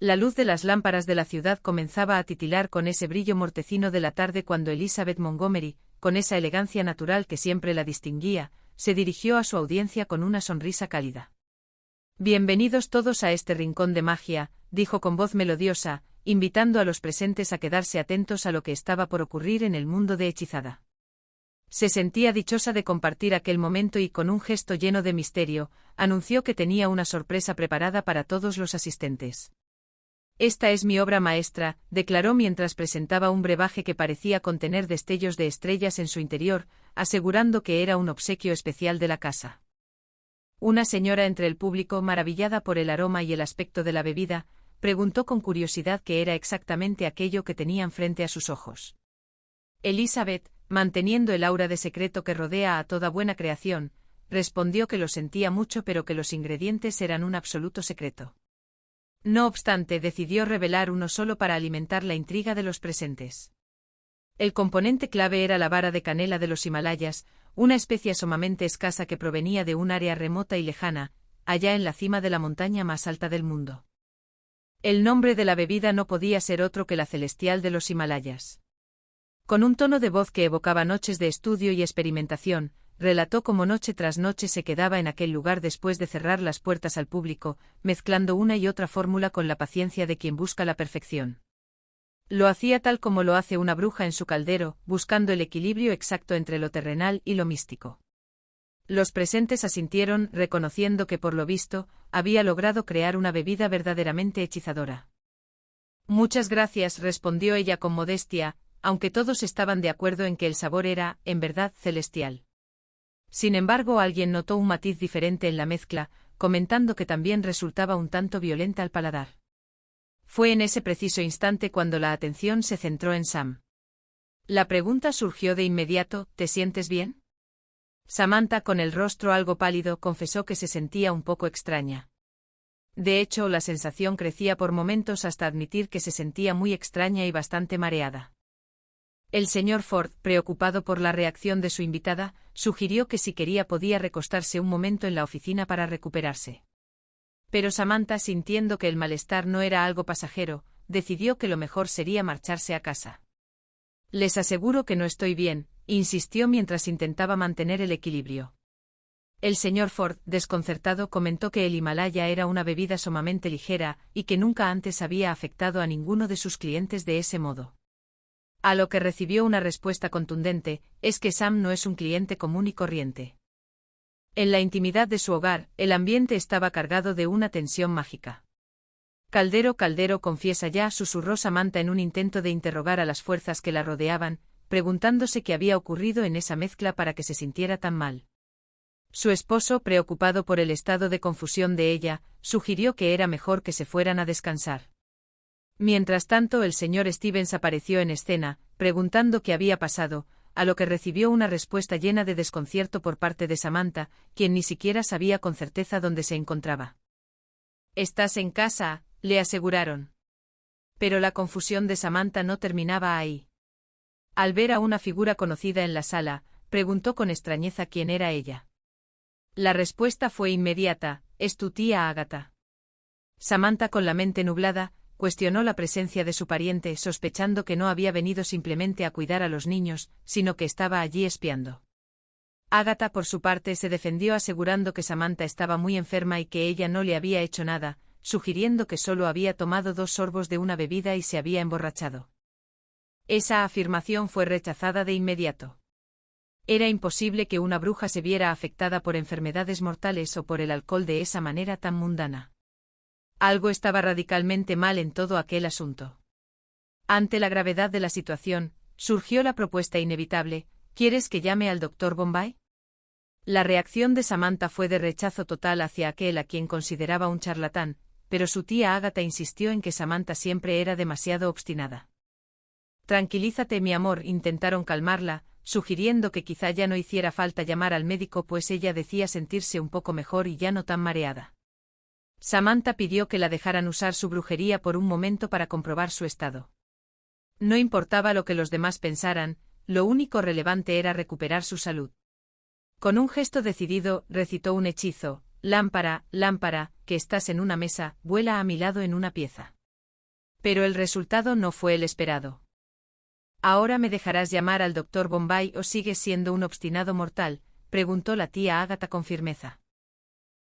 La luz de las lámparas de la ciudad comenzaba a titilar con ese brillo mortecino de la tarde cuando Elizabeth Montgomery, con esa elegancia natural que siempre la distinguía, se dirigió a su audiencia con una sonrisa cálida. «Bienvenidos todos a este rincón de magia», dijo con voz melodiosa, invitando a los presentes a quedarse atentos a lo que estaba por ocurrir en el mundo de Hechizada. Se sentía dichosa de compartir aquel momento y con un gesto lleno de misterio, anunció que tenía una sorpresa preparada para todos los asistentes. «Esta es mi obra maestra», declaró mientras presentaba un brebaje que parecía contener destellos de estrellas en su interior, asegurando que era un obsequio especial de la casa. Una señora entre el público, maravillada por el aroma y el aspecto de la bebida, preguntó con curiosidad qué era exactamente aquello que tenían frente a sus ojos. Elizabeth, manteniendo el aura de secreto que rodea a toda buena creación, respondió que lo sentía mucho pero que los ingredientes eran un absoluto secreto. No obstante, decidió revelar uno solo para alimentar la intriga de los presentes. El componente clave era la vara de canela de los Himalayas, una especie sumamente escasa que provenía de un área remota y lejana, allá en la cima de la montaña más alta del mundo. El nombre de la bebida no podía ser otro que la celestial de los Himalayas. Con un tono de voz que evocaba noches de estudio y experimentación, relató cómo noche tras noche se quedaba en aquel lugar después de cerrar las puertas al público, mezclando una y otra fórmula con la paciencia de quien busca la perfección. Lo hacía tal como lo hace una bruja en su caldero, buscando el equilibrio exacto entre lo terrenal y lo místico. Los presentes asintieron, reconociendo que por lo visto, había logrado crear una bebida verdaderamente hechizadora. «Muchas gracias», respondió ella con modestia, aunque todos estaban de acuerdo en que el sabor era, en verdad, celestial. Sin embargo, alguien notó un matiz diferente en la mezcla, comentando que también resultaba un tanto violenta al paladar. Fue en ese preciso instante cuando la atención se centró en Sam. La pregunta surgió de inmediato: ¿te sientes bien? Samantha, con el rostro algo pálido, confesó que se sentía un poco extraña. De hecho, la sensación crecía por momentos hasta admitir que se sentía muy extraña y bastante mareada. El señor Ford, preocupado por la reacción de su invitada, sugirió que si quería podía recostarse un momento en la oficina para recuperarse. Pero Samantha, sintiendo que el malestar no era algo pasajero, decidió que lo mejor sería marcharse a casa. «Les aseguro que no estoy bien», insistió mientras intentaba mantener el equilibrio. El señor Ford, desconcertado, comentó que el Himalaya era una bebida sumamente ligera y que nunca antes había afectado a ninguno de sus clientes de ese modo. A lo que recibió una respuesta contundente: «Es que Sam no es un cliente común y corriente». En la intimidad de su hogar, el ambiente estaba cargado de una tensión mágica. «Caldero, Caldero, confiesa ya», susurró Samantha en un intento de interrogar a las fuerzas que la rodeaban, preguntándose qué había ocurrido en esa mezcla para que se sintiera tan mal. Su esposo, preocupado por el estado de confusión de ella, sugirió que era mejor que se fueran a descansar. Mientras tanto, el señor Stevens apareció en escena, preguntando qué había pasado, a lo que recibió una respuesta llena de desconcierto por parte de Samantha, quien ni siquiera sabía con certeza dónde se encontraba. «Estás en casa», le aseguraron. Pero la confusión de Samantha no terminaba ahí. Al ver a una figura conocida en la sala, preguntó con extrañeza quién era ella. La respuesta fue inmediata: «Es tu tía Agatha». Samantha, con la mente nublada, cuestionó la presencia de su pariente, sospechando que no había venido simplemente a cuidar a los niños, sino que estaba allí espiando. Agatha, por su parte, se defendió asegurando que Samantha estaba muy enferma y que ella no le había hecho nada, sugiriendo que solo había tomado 2 sorbos de una bebida y se había emborrachado. Esa afirmación fue rechazada de inmediato. Era imposible que una bruja se viera afectada por enfermedades mortales o por el alcohol de esa manera tan mundana. Algo estaba radicalmente mal en todo aquel asunto. Ante la gravedad de la situación, surgió la propuesta inevitable: «¿Quieres que llame al doctor Bombay?». La reacción de Samantha fue de rechazo total hacia aquel a quien consideraba un charlatán, pero su tía Agatha insistió en que Samantha siempre era demasiado obstinada. «Tranquilízate, mi amor», intentaron calmarla, sugiriendo que quizá ya no hiciera falta llamar al médico, pues ella decía sentirse un poco mejor y ya no tan mareada. Samantha pidió que la dejaran usar su brujería por un momento para comprobar su estado. No importaba lo que los demás pensaran, lo único relevante era recuperar su salud. Con un gesto decidido, recitó un hechizo: «Lámpara, lámpara, que estás en una mesa, vuela a mi lado en una pieza». Pero el resultado no fue el esperado. ¿Ahora me dejarás llamar al doctor Bombay o sigues siendo un obstinado mortal?, preguntó la tía Agatha con firmeza.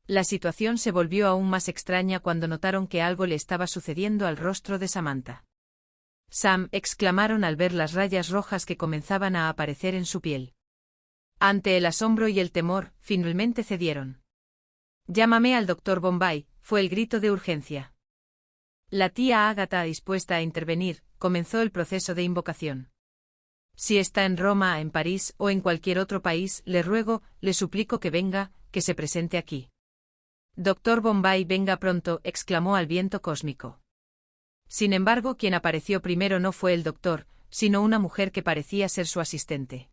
La situación se volvió aún más extraña cuando notaron que algo le estaba sucediendo al rostro de Samantha. Sam, exclamaron al ver las rayas rojas que comenzaban a aparecer en su piel. Ante el asombro y el temor, finalmente cedieron. «Llámame al doctor Bombay», fue el grito de urgencia. La tía Agatha, dispuesta a intervenir, comenzó el proceso de invocación. «Si está en Roma, en París o en cualquier otro país, le ruego, le suplico que venga, que se presente aquí». «Doctor Bombay, venga pronto», exclamó al viento cósmico. Sin embargo, quien apareció primero no fue el doctor, sino una mujer que parecía ser su asistente.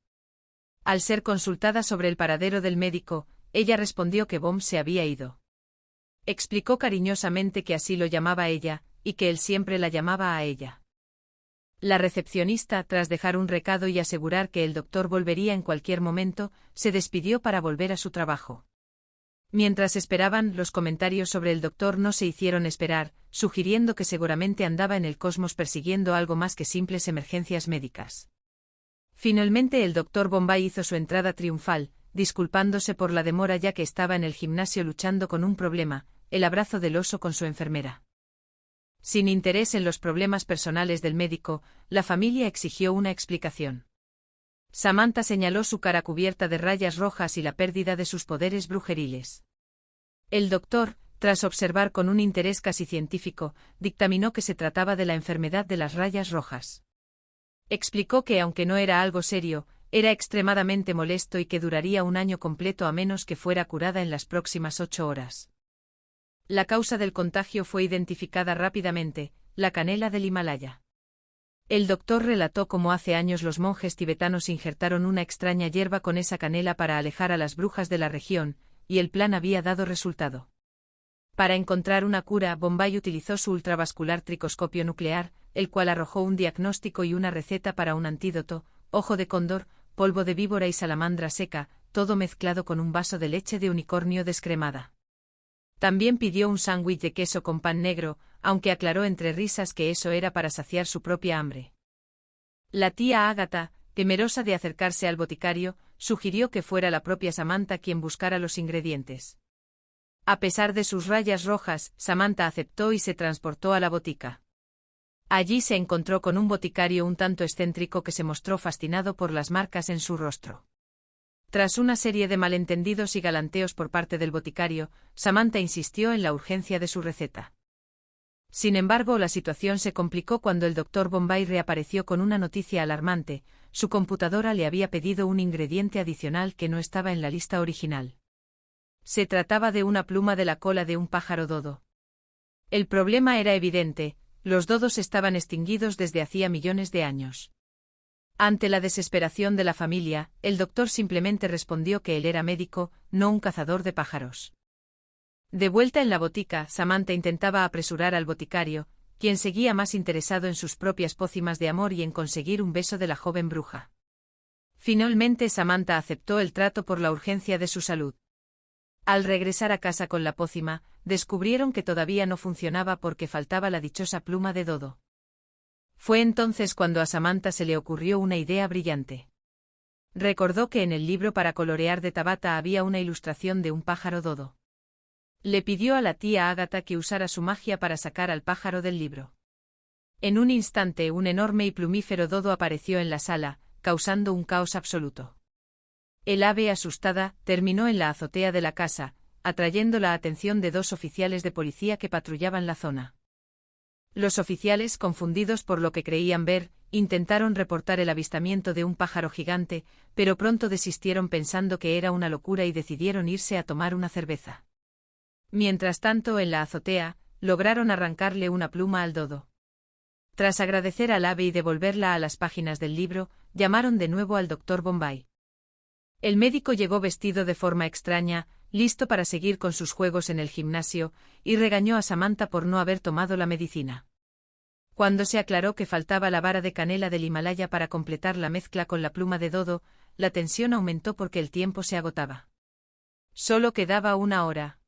Al ser consultada sobre el paradero del médico, ella respondió que Bomb se había ido. Explicó cariñosamente que así lo llamaba ella, y que él siempre la llamaba a ella. La recepcionista, tras dejar un recado y asegurar que el doctor volvería en cualquier momento, se despidió para volver a su trabajo. Mientras esperaban, los comentarios sobre el doctor no se hicieron esperar, sugiriendo que seguramente andaba en el cosmos persiguiendo algo más que simples emergencias médicas. Finalmente el doctor Bombay hizo su entrada triunfal, disculpándose por la demora ya que estaba en el gimnasio luchando con un problema, el abrazo del oso con su enfermera. Sin interés en los problemas personales del médico, la familia exigió una explicación. Samantha señaló su cara cubierta de rayas rojas y la pérdida de sus poderes brujeriles. El doctor, tras observar con un interés casi científico, dictaminó que se trataba de la enfermedad de las rayas rojas. Explicó que aunque no era algo serio, era extremadamente molesto y que duraría un año completo a menos que fuera curada en las próximas 8 horas. La causa del contagio fue identificada rápidamente, la canela del Himalaya. El doctor relató cómo hace años los monjes tibetanos injertaron una extraña hierba con esa canela para alejar a las brujas de la región, y el plan había dado resultado. Para encontrar una cura, Bombay utilizó su ultravascular tricoscopio nuclear, el cual arrojó un diagnóstico y una receta para un antídoto: ojo de cóndor, polvo de víbora y salamandra seca, todo mezclado con un vaso de leche de unicornio descremada. También pidió un sándwich de queso con pan negro, aunque aclaró entre risas que eso era para saciar su propia hambre. La tía Agatha, temerosa de acercarse al boticario, sugirió que fuera la propia Samantha quien buscara los ingredientes. A pesar de sus rayas rojas, Samantha aceptó y se transportó a la botica. Allí se encontró con un boticario un tanto excéntrico que se mostró fascinado por las marcas en su rostro. Tras una serie de malentendidos y galanteos por parte del boticario, Samantha insistió en la urgencia de su receta. Sin embargo, la situación se complicó cuando el doctor Bombay reapareció con una noticia alarmante: su computadora le había pedido un ingrediente adicional que no estaba en la lista original. Se trataba de una pluma de la cola de un pájaro dodo. El problema era evidente: los dodos estaban extinguidos desde hacía millones de años. Ante la desesperación de la familia, el doctor simplemente respondió que él era médico, no un cazador de pájaros. De vuelta en la botica, Samantha intentaba apresurar al boticario, quien seguía más interesado en sus propias pócimas de amor y en conseguir un beso de la joven bruja. Finalmente Samantha aceptó el trato por la urgencia de su salud. Al regresar a casa con la pócima, descubrieron que todavía no funcionaba porque faltaba la dichosa pluma de dodo. Fue entonces cuando a Samantha se le ocurrió una idea brillante. Recordó que en el libro para colorear de Tabata había una ilustración de un pájaro dodo. Le pidió a la tía Agatha que usara su magia para sacar al pájaro del libro. En un instante un enorme y plumífero dodo apareció en la sala, causando un caos absoluto. El ave, asustada, terminó en la azotea de la casa, atrayendo la atención de 2 oficiales de policía que patrullaban la zona. Los oficiales, confundidos por lo que creían ver, intentaron reportar el avistamiento de un pájaro gigante, pero pronto desistieron pensando que era una locura y decidieron irse a tomar una cerveza. Mientras tanto, en la azotea, lograron arrancarle una pluma al dodo. Tras agradecer al ave y devolverla a las páginas del libro, llamaron de nuevo al doctor Bombay. El médico llegó vestido de forma extraña, listo para seguir con sus juegos en el gimnasio, y regañó a Samantha por no haber tomado la medicina. Cuando se aclaró que faltaba la vara de canela del Himalaya para completar la mezcla con la pluma de dodo, la tensión aumentó porque el tiempo se agotaba. Solo quedaba 1 hora.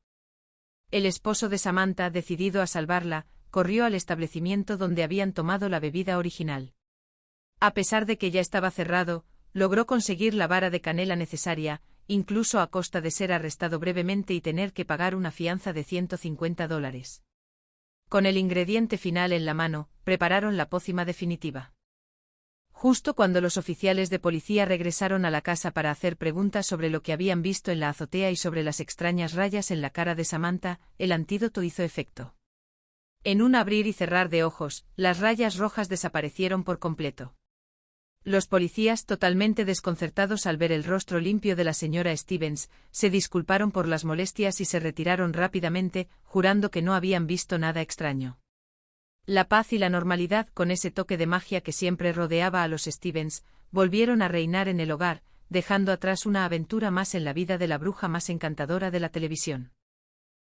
El esposo de Samantha, decidido a salvarla, corrió al establecimiento donde habían tomado la bebida original. A pesar de que ya estaba cerrado, logró conseguir la vara de canela necesaria, incluso a costa de ser arrestado brevemente y tener que pagar una fianza de $150. Con el ingrediente final en la mano, prepararon la pócima definitiva. Justo cuando los oficiales de policía regresaron a la casa para hacer preguntas sobre lo que habían visto en la azotea y sobre las extrañas rayas en la cara de Samantha, el antídoto hizo efecto. En un abrir y cerrar de ojos, las rayas rojas desaparecieron por completo. Los policías, totalmente desconcertados al ver el rostro limpio de la señora Stevens, se disculparon por las molestias y se retiraron rápidamente, jurando que no habían visto nada extraño. La paz y la normalidad, con ese toque de magia que siempre rodeaba a los Stevens, volvieron a reinar en el hogar, dejando atrás una aventura más en la vida de la bruja más encantadora de la televisión.